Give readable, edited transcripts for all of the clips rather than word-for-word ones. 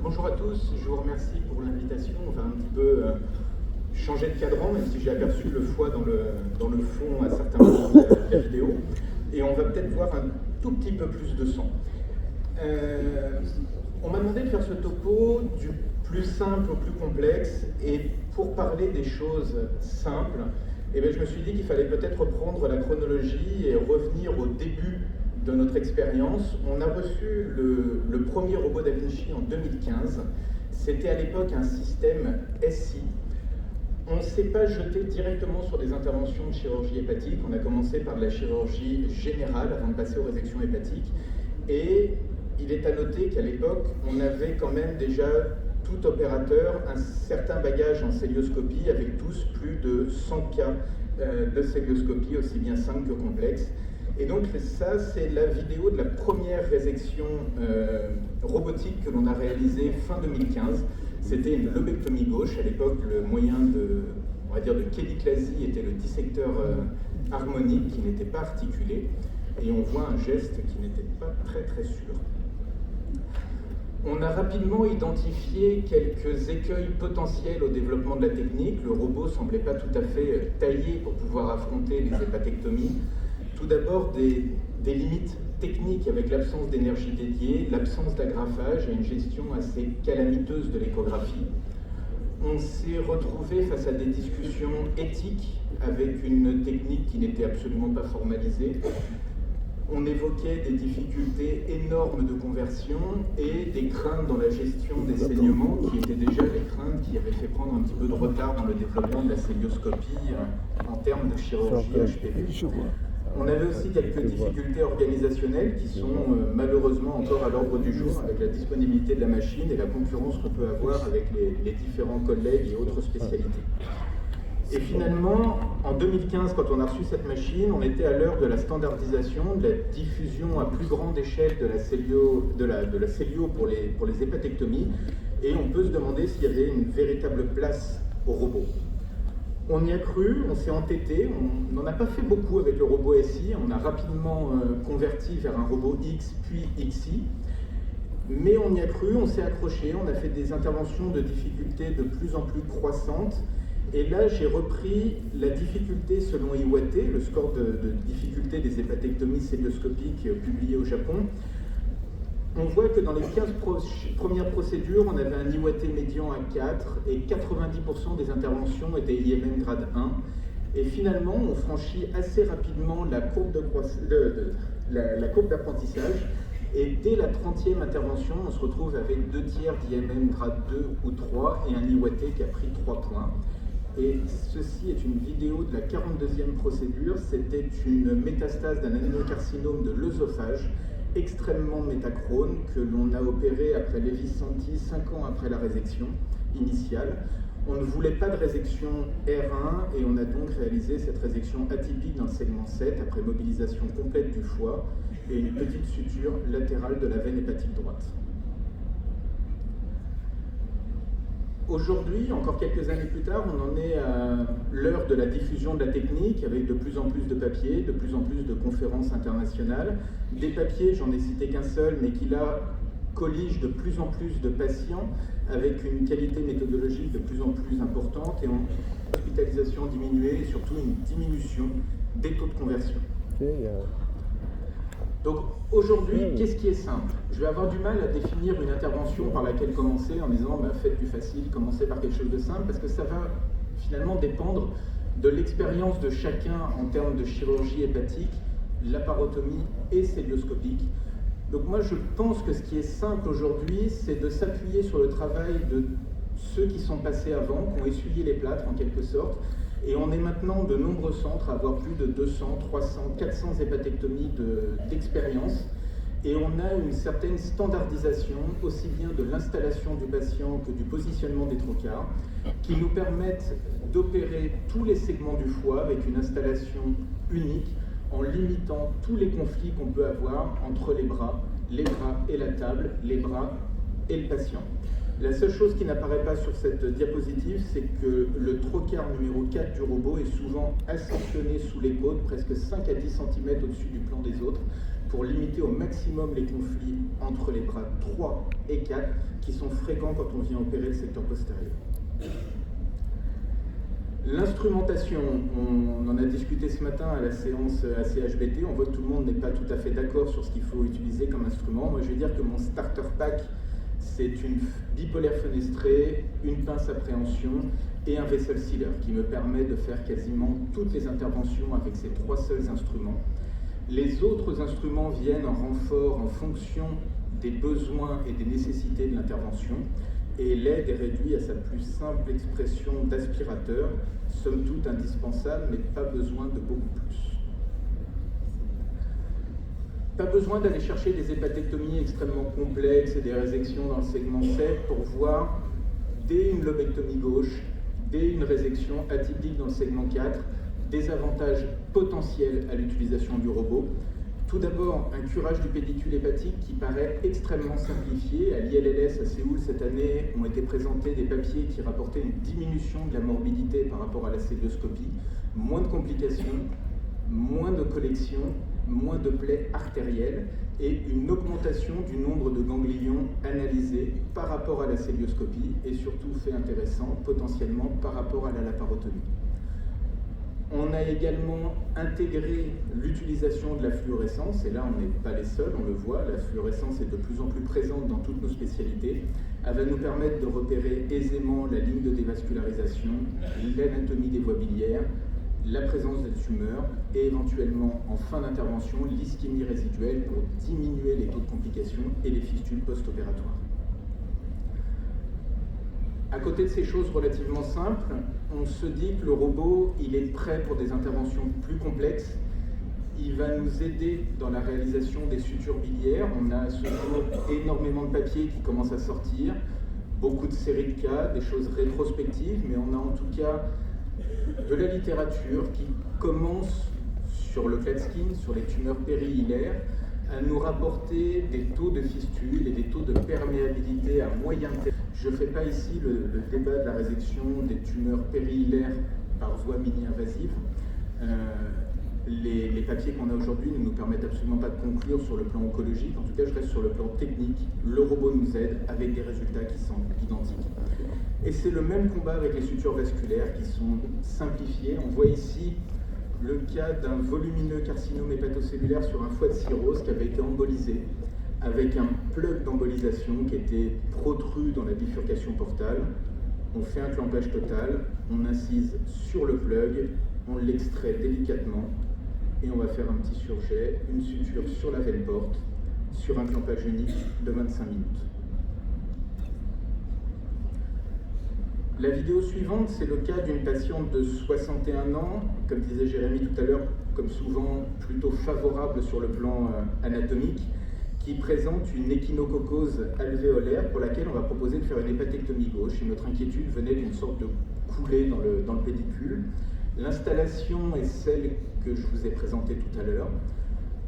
Bonjour à tous, je vous remercie pour l'invitation. On va un petit peu changer de cadran, même si j'ai aperçu le foie dans le fond à certains moments de la vidéo. Et on va peut-être voir un tout petit peu plus de son. On m'a demandé de faire ce topo du plus simple au plus complexe. Et pour parler des choses simples, eh bien, je me suis dit qu'il fallait peut-être reprendre la chronologie et revenir au début de notre expérience. On a reçu le premier robot Da Vinci en 2015. C'était à l'époque un système SI. On ne s'est pas jeté directement sur des interventions de chirurgie hépatique. On a commencé par de la chirurgie générale avant de passer aux résections hépatiques. Et il est à noter qu'à l'époque, on avait quand même déjà tout opérateur un certain bagage en célioscopie, avec tous plus de 100 cas de célioscopie, aussi bien simple que complexe. Et donc ça, c'est la vidéo de la première résection robotique que l'on a réalisée fin 2015. C'était une lobectomie gauche. À l'époque, le moyen on va dire, de chéliclasie était le dissecteur harmonique qui n'était pas articulé. Et on voit un geste qui n'était pas très très sûr. On a rapidement identifié quelques écueils potentiels au développement de la technique. Le robot semblait pas tout à fait taillé pour pouvoir affronter les hépatectomies. Tout d'abord, des limites techniques avec l'absence d'énergie dédiée, l'absence d'agrafage et une gestion assez calamiteuse de l'échographie. On s'est retrouvé face à des discussions éthiques avec une technique qui n'était absolument pas formalisée. On évoquait des difficultés énormes de conversion et des craintes dans la gestion des saignements qui étaient déjà les craintes qui avaient fait prendre un petit peu de retard dans le développement de la célioscopie en termes de chirurgie HPV. On avait aussi quelques difficultés organisationnelles qui sont malheureusement encore à l'ordre du jour avec la disponibilité de la machine et la concurrence qu'on peut avoir avec les différents collègues et autres spécialités. Et finalement, en 2015, quand on a reçu cette machine, on était à l'heure de la standardisation, de la diffusion à plus grande échelle de la cellio pour les hépatectomies, et on peut se demander s'il y avait une véritable place au robot. On y a cru, on s'est entêté, on n'en a pas fait beaucoup avec le robot SI, on a rapidement converti vers un robot X puis XI, mais on y a cru, on s'est accroché, on a fait des interventions de difficulté de plus en plus croissantes. Et là, j'ai repris la difficulté selon Iwate, le score de difficulté des hépatectomies célioscopiques publié au Japon. On voit que dans les 15 premières procédures, on avait un Iwate médian à 4 et 90% des interventions étaient IMM grade 1. Et finalement, on franchit assez rapidement la courbe d'apprentissage. Et dès la 30e intervention, on se retrouve avec 2 tiers d'IMM grade 2 ou 3 et un Iwate qui a pris 3 points. Et ceci est une vidéo de la 42e procédure. C'était une métastase d'un adénocarcinome de l'œsophage, extrêmement métachrone, que l'on a opéré après Lévis Santi 5 ans après la résection initiale. On ne voulait pas de résection R1 et on a donc réalisé cette résection atypique dans le segment 7 après mobilisation complète du foie et une petite suture latérale de la veine hépatique droite. Aujourd'hui, encore quelques années plus tard, on en est à l'heure de la diffusion de la technique avec de plus en plus de papiers, de plus en plus de conférences internationales. Des papiers, j'en ai cité qu'un seul, mais qui là colligent de plus en plus de patients avec une qualité méthodologique de plus en plus importante et une hospitalisation diminuée et surtout une diminution des taux de conversion. Donc aujourd'hui, qu'est-ce qui est simple? Je vais avoir du mal à définir une intervention par laquelle commencer en disant faites du facile, commencez par quelque chose de simple, parce que ça va finalement dépendre de l'expérience de chacun en termes de chirurgie hépatique, laparotomie et célioscopique. Donc moi je pense que ce qui est simple aujourd'hui, c'est de s'appuyer sur le travail de ceux qui sont passés avant, qui ont essuyé les plâtres en quelque sorte. Et on est maintenant de nombreux centres à avoir plus de 200, 300, 400 hépatectomies d'expérience. Et on a une certaine standardisation, aussi bien de l'installation du patient que du positionnement des trocars, qui nous permettent d'opérer tous les segments du foie avec une installation unique, en limitant tous les conflits qu'on peut avoir entre les bras et la table, les bras et le patient. La seule chose qui n'apparaît pas sur cette diapositive, c'est que le trocar numéro 4 du robot est souvent ascensionné sous les côtes, presque 5 à 10 cm au-dessus du plan des autres, pour limiter au maximum les conflits entre les bras 3 et 4 qui sont fréquents quand on vient opérer le secteur postérieur. L'instrumentation, on en a discuté ce matin à la séance ACHBT, on voit que tout le monde n'est pas tout à fait d'accord sur ce qu'il faut utiliser comme instrument. Moi je vais dire que mon starter pack, c'est une bipolaire fenestrée, une pince à préhension et un vessel sealer qui me permet de faire quasiment toutes les interventions avec ces 3 seuls instruments. Les autres instruments viennent en renfort en fonction des besoins et des nécessités de l'intervention, et l'aide est réduite à sa plus simple expression d'aspirateur, somme toute indispensable, mais pas besoin de beaucoup plus. Pas besoin d'aller chercher des hépatectomies extrêmement complexes et des résections dans le segment 7 pour voir, dès une lobectomie gauche, dès une résection atypique dans le segment 4, des avantages potentiels à l'utilisation du robot. Tout d'abord, un curage du pédicule hépatique qui paraît extrêmement simplifié. À l'ILLS à Séoul cette année ont été présentés des papiers qui rapportaient une diminution de la morbidité par rapport à la célioscopie, moins de complications, moins de collections, moins de plaies artérielles et une augmentation du nombre de ganglions analysés par rapport à la célioscopie et surtout, fait intéressant, potentiellement par rapport à la laparotomie. On a également intégré l'utilisation de la fluorescence, et là on n'est pas les seuls, on le voit, la fluorescence est de plus en plus présente dans toutes nos spécialités. Elle va nous permettre de repérer aisément la ligne de dévascularisation, l'anatomie des voies biliaires, la présence de tumeurs et éventuellement en fin d'intervention l'ischémie résiduelle pour diminuer les taux de complications et les fistules post-opératoires. À côté de ces choses relativement simples, on se dit que le robot, il est prêt pour des interventions plus complexes. Il va nous aider dans la réalisation des sutures biliaires. On a à ce jour énormément de papiers qui commencent à sortir, beaucoup de séries de cas, des choses rétrospectives, mais on a en tout cas de la littérature qui commence sur le Klatskin, sur les tumeurs périhilaires, à nous rapporter des taux de fistules et des taux de perméabilité à moyen terme. Je ne fais pas ici le débat de la résection des tumeurs périhilaires par voie mini-invasive. Les papiers qu'on a aujourd'hui ne nous permettent absolument pas de conclure sur le plan oncologique. En tout cas, je reste sur le plan technique. Le robot nous aide avec des résultats qui sont identiques. Et c'est le même combat avec les sutures vasculaires qui sont simplifiées. On voit ici le cas d'un volumineux carcinome hépatocellulaire sur un foie de cirrhose qui avait été embolisé avec un plug d'embolisation qui était protru dans la bifurcation portale. On fait un clampage total, on incise sur le plug, on l'extrait délicatement et on va faire un petit surjet, une suture sur la veine porte, sur un clampage unique de 25 minutes. La vidéo suivante, c'est le cas d'une patiente de 61 ans, comme disait Jérémy tout à l'heure, comme souvent plutôt favorable sur le plan anatomique, qui présente une échinococose alvéolaire pour laquelle on va proposer de faire une hépatectomie gauche. Et notre inquiétude venait d'une sorte de coulée dans le pédicule. L'installation est celle que je vous ai présentée tout à l'heure.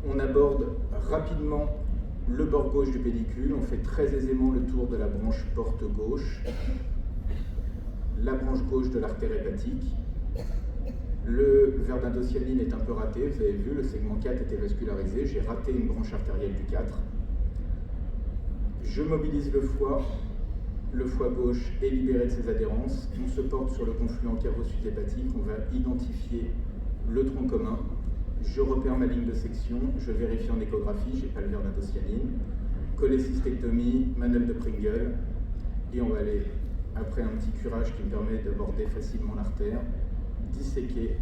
On aborde rapidement le bord gauche du pédicule, on fait très aisément le tour de la branche porte gauche, la branche gauche de l'artère hépatique. Le verre d'indocyanine est un peu raté, vous avez vu, le segment 4 était vascularisé, j'ai raté une branche artérielle du 4. Je mobilise le foie gauche est libéré de ses adhérences, on se porte sur le confluent cavo-sud-hépatique, on va identifier le tronc commun, je repère ma ligne de section, je vérifie en échographie, j'ai pas le verre d'indocyanine, cholécystectomie, manœuvre de Pringle, et on va aller, après un petit curage qui me permet d'aborder facilement l'artère, disséquer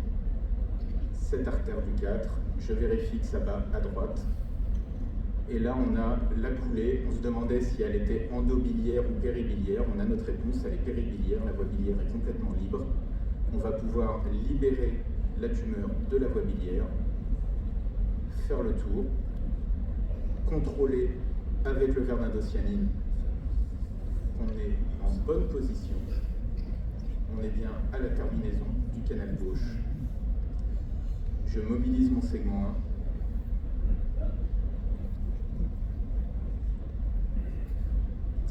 cette artère du 4, je vérifie que ça bat à droite, et là on a la coulée, on se demandait si elle était endobiliaire ou péribiliaire, on a notre réponse, elle est péribiliaire, la voie biliaire est complètement libre, on va pouvoir libérer la tumeur de la voie biliaire, faire le tour, contrôler avec le verre d'indocyanine, on est en bonne position, on est bien à la terminaison du canal gauche, je mobilise mon segment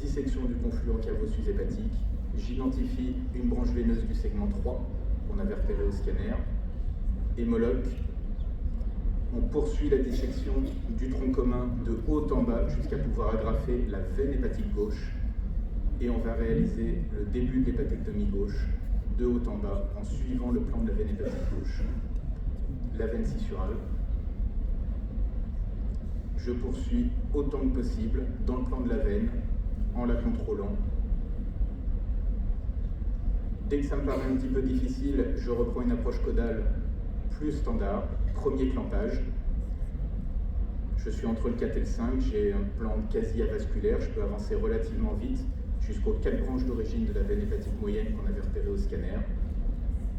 1, dissection du confluent cavo-sus-hépatique, j'identifie une branche veineuse du segment 3 qu'on avait repéré au scanner, hémologue, On poursuit la dissection du tronc commun de haut en bas jusqu'à pouvoir agrafer la veine hépatique gauche. Et on va réaliser le début de l'hépatectomie gauche de haut en bas en suivant le plan de la veine hépatique gauche. La veine scissurale. Je poursuis autant que possible dans le plan de la veine en la contrôlant. Dès que ça me paraît un petit peu difficile, je reprends une approche caudale plus standard. Premier clampage. Je suis entre le 4 et le 5, j'ai un plan quasi avasculaire, je peux avancer relativement vite jusqu'aux 4 branches d'origine de la veine hépatique moyenne qu'on avait repérées au scanner.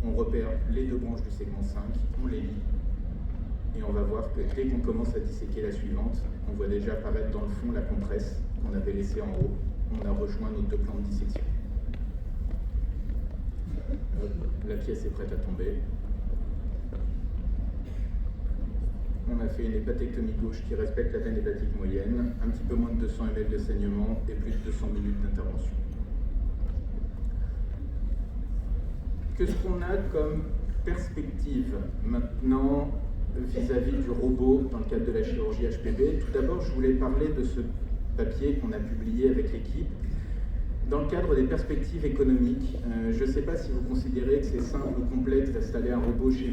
On repère les 2 branches du segment 5, on les lie, et on va voir que dès qu'on commence à disséquer la suivante, on voit déjà apparaître dans le fond la compresse qu'on avait laissée en haut. On a rejoint nos 2 plans de dissection. La pièce est prête à tomber. On a fait une hépatectomie gauche qui respecte la veine hépatique moyenne, un petit peu moins de 200 ml de saignement et plus de 200 minutes d'intervention. Qu'est-ce qu'on a comme perspective maintenant vis-à-vis du robot dans le cadre de la chirurgie HPB? Tout d'abord, je voulais parler de ce papier qu'on a publié avec l'équipe. Dans le cadre des perspectives économiques, je ne sais pas si vous considérez que c'est simple ou complexe d'installer un robot chez